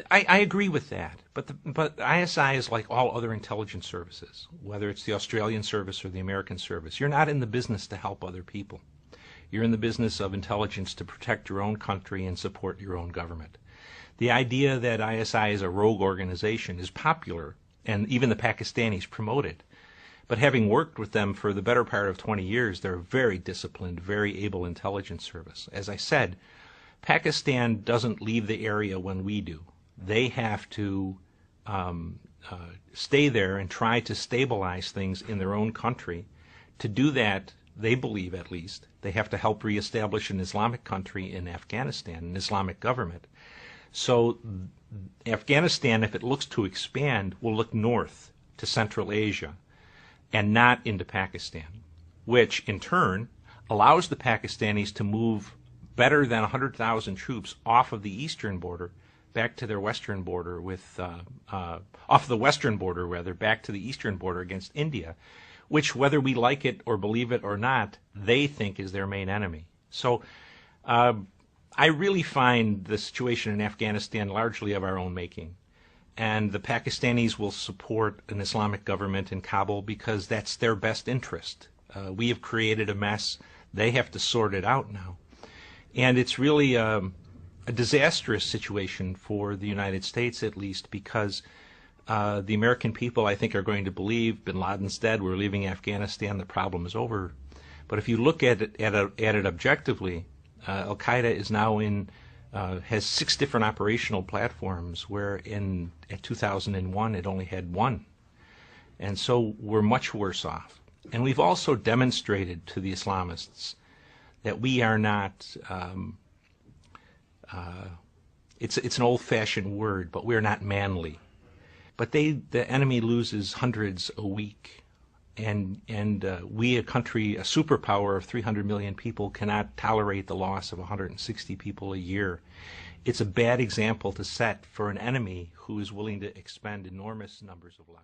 I agree with that, but ISI is like all other intelligence services, whether it's the Australian service or the American service. You're not in the business to help other people. You're in the business of intelligence to protect your own country and support your own government. The idea that ISI is a rogue organization is popular, and even the Pakistanis promote it. But having worked with them for the better part of 20 years, they're a very disciplined, very able intelligence service. As I said, Pakistan doesn't leave the area when we do. They have to stay there and try to stabilize things in their own country. To do that, they believe at least, they have to help reestablish an Islamic country in Afghanistan, an Islamic government. So Afghanistan, if it looks to expand, will look north to Central Asia and not into Pakistan, which in turn allows the Pakistanis to move better than 100,000 troops off of the eastern border back to their western border off the western border rather, back to the eastern border against India, which, whether we like it or believe it or not, they think is their main enemy. So I really find the situation in Afghanistan largely of our own making. And the Pakistanis will support an Islamic government in Kabul because that's their best interest. We have created a mess. They have to sort it out now. And it's really a disastrous situation for the United States, at least, because the American people, I think, are going to believe bin Laden's dead, we're leaving Afghanistan, the problem is over. But if you look at it objectively, Al-Qaeda is now has 6 different operational platforms, where at 2001 it only had 1. And so we're much worse off. And we've also demonstrated to the Islamists that we are not, it's an old-fashioned word, but we're not manly. But the enemy loses hundreds a week, and we, a country, a superpower of 300 million people, cannot tolerate the loss of 160 people a year. It's a bad example to set for an enemy who is willing to expend enormous numbers of lives.